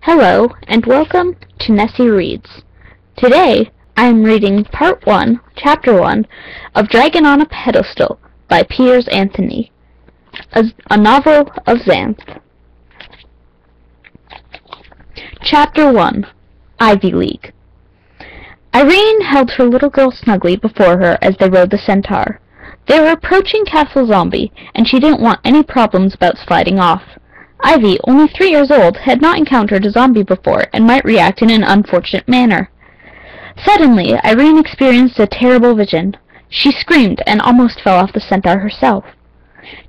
Hello, and welcome to Nessie Reads. Today, I am reading Part 1, Chapter 1 of Dragon on a Pedestal by Piers, Anthony, a novel of Xanth. Chapter 1, Ivy League. Irene held her little girl snugly before her as they rode the centaur. They were approaching Castle Zombie, and she didn't want any problems about sliding off. Ivy, only 3 years old, had not encountered a zombie before and might react in an unfortunate manner. Suddenly, Irene experienced a terrible vision. She screamed and almost fell off the centaur herself.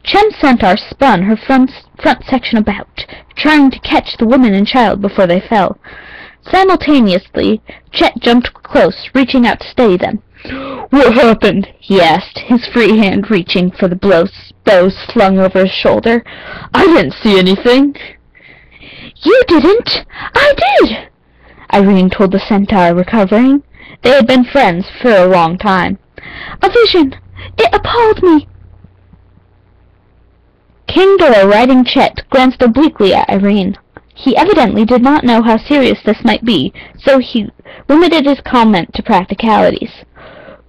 Chem's centaur spun her front section about, trying to catch the woman and child before they fell. Simultaneously, Chet jumped close, reaching out to steady them. "What happened?" he asked, his free hand reaching for the bow slung over his shoulder. "I didn't see anything." "You didn't? I did!" Irene told the centaur, recovering. They had been friends for a long time. "A vision! It appalled me!" King Dor, riding Chet, glanced obliquely at Irene. He evidently did not know how serious this might be, so he limited his comment to practicalities.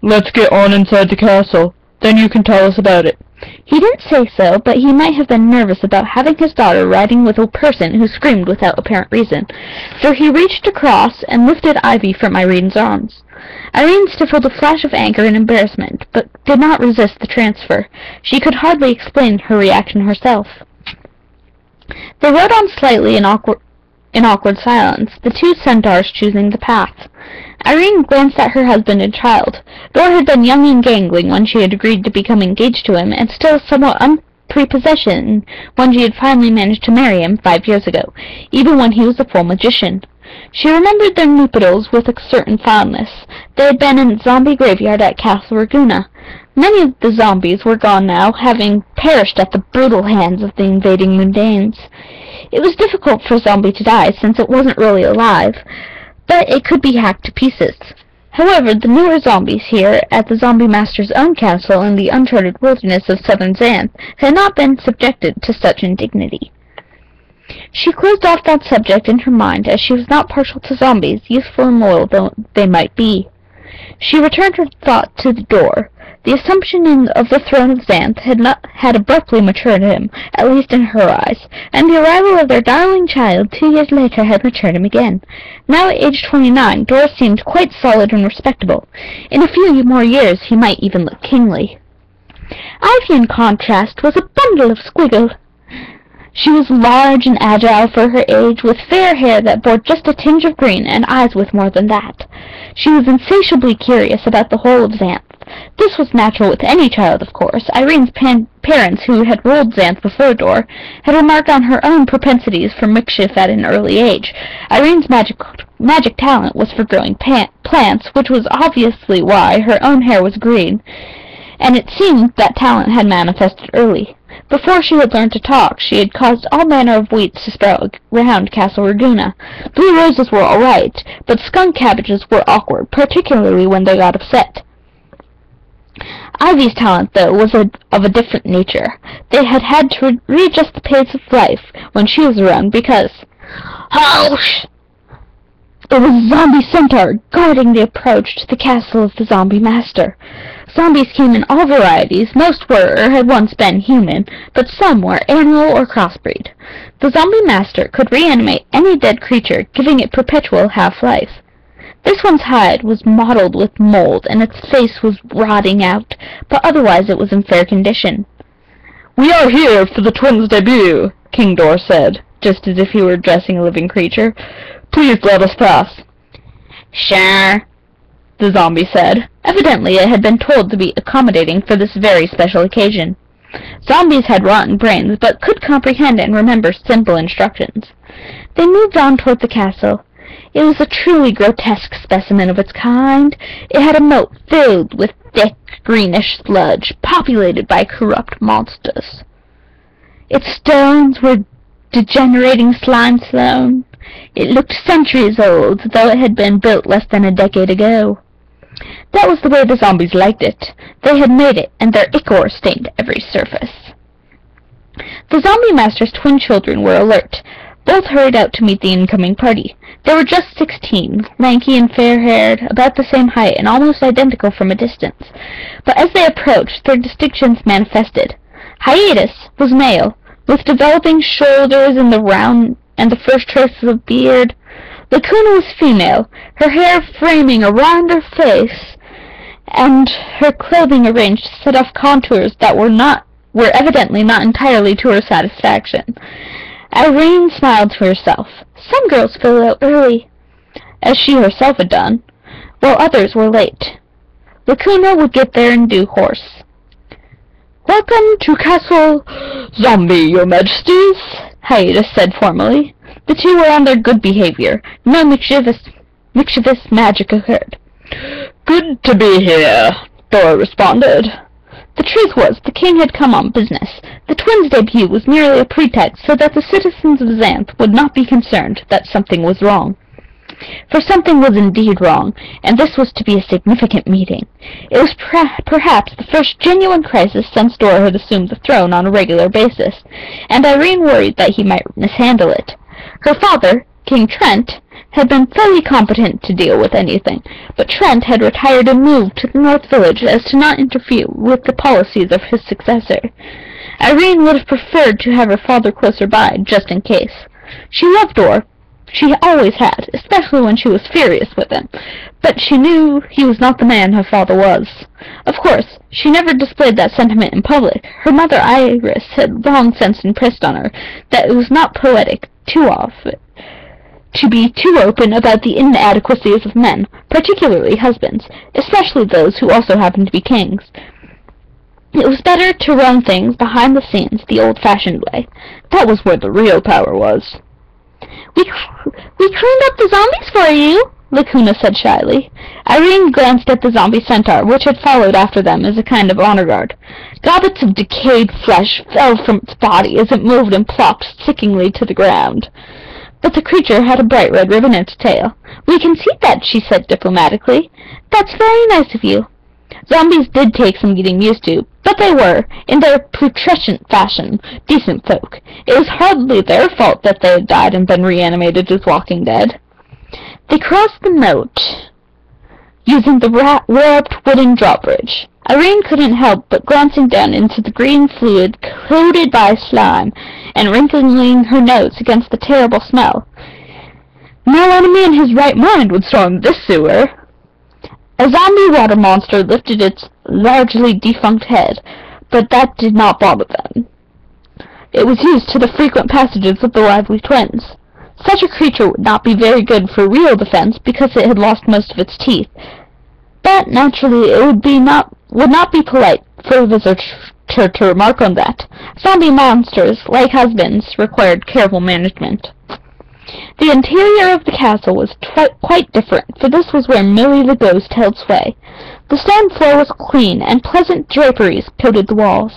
"Let's get on inside the castle, then you can tell us about it." He didn't say so, but he might have been nervous about having his daughter riding with a person who screamed without apparent reason, so he reached across and lifted Ivy from Irene's arms. Irene stifled a flash of anger and embarrassment, but did not resist the transfer. She could hardly explain her reaction herself. They rode on slightly in awkward silence, the two centaurs choosing the path. Irene glanced at her husband and child. Dor had been young and gangling when she had agreed to become engaged to him, and still somewhat unprepossessing when she had finally managed to marry him 5 years ago, even when he was a full magician. She remembered their nuptials with a certain fondness. They had been in the zombie graveyard at Castle Raguna. Many of the zombies were gone now, having perished at the brutal hands of the invading mundanes. It was difficult for a zombie to die, since it wasn't really alive, but it could be hacked to pieces. However, the newer zombies here, at the Zombie Master's own castle in the uncharted wilderness of southern Xanth, had not been subjected to such indignity. She closed off that subject in her mind, as she was not partial to zombies, useful and loyal though they might be. She returned her thought to the door. The assumption of the throne of Xanth had abruptly matured him, at least in her eyes, and the arrival of their darling child 2 years later had matured him again. Now at age 29, Dor seemed quite solid and respectable. In a few more years he might even look kingly. Ivy, in contrast, was a bundle of squiggle. She was large and agile for her age, with fair hair that bore just a tinge of green and eyes with more than that. She was insatiably curious about the whole of Xanth. This was natural with any child, of course. Irene's parents, who had ruled Xanth before Dor, had remarked on her own propensities for mischief at an early age. Irene's magic talent was for growing plants, which was obviously why her own hair was green, and it seemed that talent had manifested early. Before she had learned to talk, she had caused all manner of weeds to sprout round Castle Raguna. Blue roses were all right, but skunk cabbages were awkward, particularly when they got upset. Ivy's talent, though, was of a different nature. They had had to readjust the pace of life when she was around because... Hush! It was a zombie centaur guarding the approach to the castle of the Zombie Master. Zombies came in all varieties. Most were or had once been human, but some were animal or crossbreed. The Zombie Master could reanimate any dead creature, giving it perpetual half-life. This one's hide was mottled with mold, and its face was rotting out, but otherwise it was in fair condition. "We are here for the twins' debut," King Dor said, just as if he were addressing a living creature. "Please let us pass." "Sure," the zombie said. Evidently it had been told to be accommodating for this very special occasion. Zombies had rotten brains, but could comprehend and remember simple instructions. They moved on toward the castle. It was a truly grotesque specimen of its kind. It had a moat filled with thick, greenish sludge, populated by corrupt monsters. Its stones were degenerating slimestone. It looked centuries old, though it had been built less than a decade ago. That was the way the zombies liked it. They had made it, and their ichor stained every surface. The Zombie Master's twin children were alert. Both hurried out to meet the incoming party. They were just 16, lanky and fair-haired, about the same height, and almost identical from a distance. But as they approached, their distinctions manifested. Hiatus was male, with developing shoulders and the first traces of beard. Lacuna was female, her hair framing around her face, and her clothing arranged to set off contours that were evidently not entirely to her satisfaction. Irene smiled to herself. Some girls fill out early, as she herself had done, while others were late. Lacuna would get there in due course. "Welcome to Castle Zombie, your majesties," Hiatus said formally. The two were on their good behavior. No mischievous magic occurred. "Good to be here," Thor responded. The truth was, the king had come on business. The twins' debut was merely a pretext so that the citizens of Xanth would not be concerned that something was wrong. For something was indeed wrong, and this was to be a significant meeting. It was perhaps the first genuine crisis since Dora had assumed the throne on a regular basis, and Irene worried that he might mishandle it. Her father, King Trent, had been fully competent to deal with anything, but Trent had retired and moved to the North Village as to not interfere with the policies of his successor. Irene would have preferred to have her father closer by, just in case. She loved Dor. She always had, especially when she was furious with him, but she knew he was not the man her father was. Of course, she never displayed that sentiment in public. Her mother Iris had long since impressed on her that it was not poetic to be too open about the inadequacies of men, particularly husbands, especially those who also happened to be kings. It was better to run things behind the scenes the old-fashioned way. That was where the real power was. We cleaned up the zombies for you," Lacuna said shyly. Irene glanced at the zombie centaur, which had followed after them as a kind of honor guard. Gobbets of decayed flesh fell from its body as it moved and plopped stickingly to the ground. But the creature had a bright red ribbon in its tail. "We can see that," she said diplomatically. "That's very nice of you." Zombies did take some getting used to, but they were, in their putrescent fashion, decent folk. It was hardly their fault that they had died and been reanimated as walking dead. They crossed the moat, using the warped wooden drawbridge. Irene couldn't help but glancing down into the green fluid coated by slime and wrinkling her nose against the terrible smell. No enemy in his right mind would storm this sewer. A zombie water monster lifted its largely defunct head, but that did not bother them. It was used to the frequent passages of the lively twins. Such a creature would not be very good for real defense because it had lost most of its teeth. But naturally it would not be polite for a visitor to remark on that. Zombie monsters, like husbands, required careful management. The interior of the castle was quite different, for this was where Millie the ghost held sway. The stone floor was clean, and pleasant draperies coated the walls.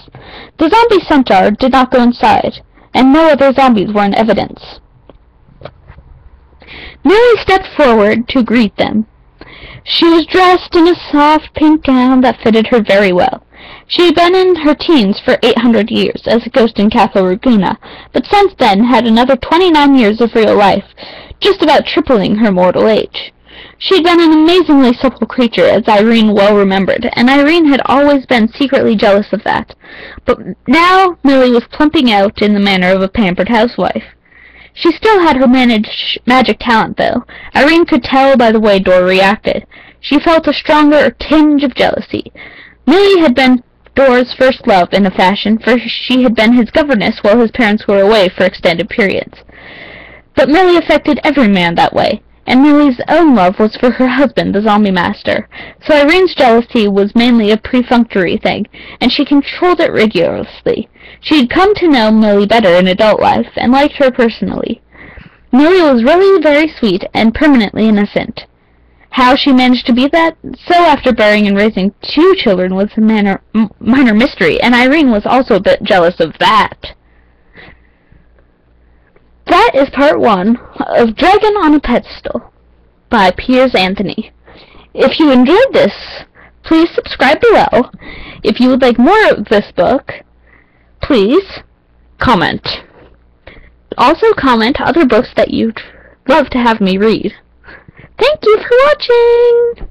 The zombie centaur did not go inside, and no other zombies were in evidence. Millie stepped forward to greet them. She was dressed in a soft pink gown that fitted her very well. She had been in her teens for 800 years as a ghost in Castle Raguna, but since then had another 29 years of real life, just about tripling her mortal age. She had been an amazingly supple creature, as Irene well remembered, and Irene had always been secretly jealous of that. But now Millie was plumping out in the manner of a pampered housewife. She still had her magic talent, though. Irene could tell by the way Dor reacted. She felt a stronger tinge of jealousy. Millie had been Dor's first love in a fashion, for she had been his governess while his parents were away for extended periods. But Millie affected every man that way, and Millie's own love was for her husband, the zombie master. So Irene's jealousy was mainly a perfunctory thing, and she controlled it rigorously. She had come to know Millie better in adult life, and liked her personally. Millie was really very sweet and permanently innocent. How she managed to be that, so after bearing and raising 2 children was a minor mystery, and Irene was also a bit jealous of that. That is part 1 of Dragon on a Pedestal by Piers Anthony. If you enjoyed this, please subscribe below. If you would like more of this book, please comment. Also comment other books that you'd love to have me read. Thank you for watching!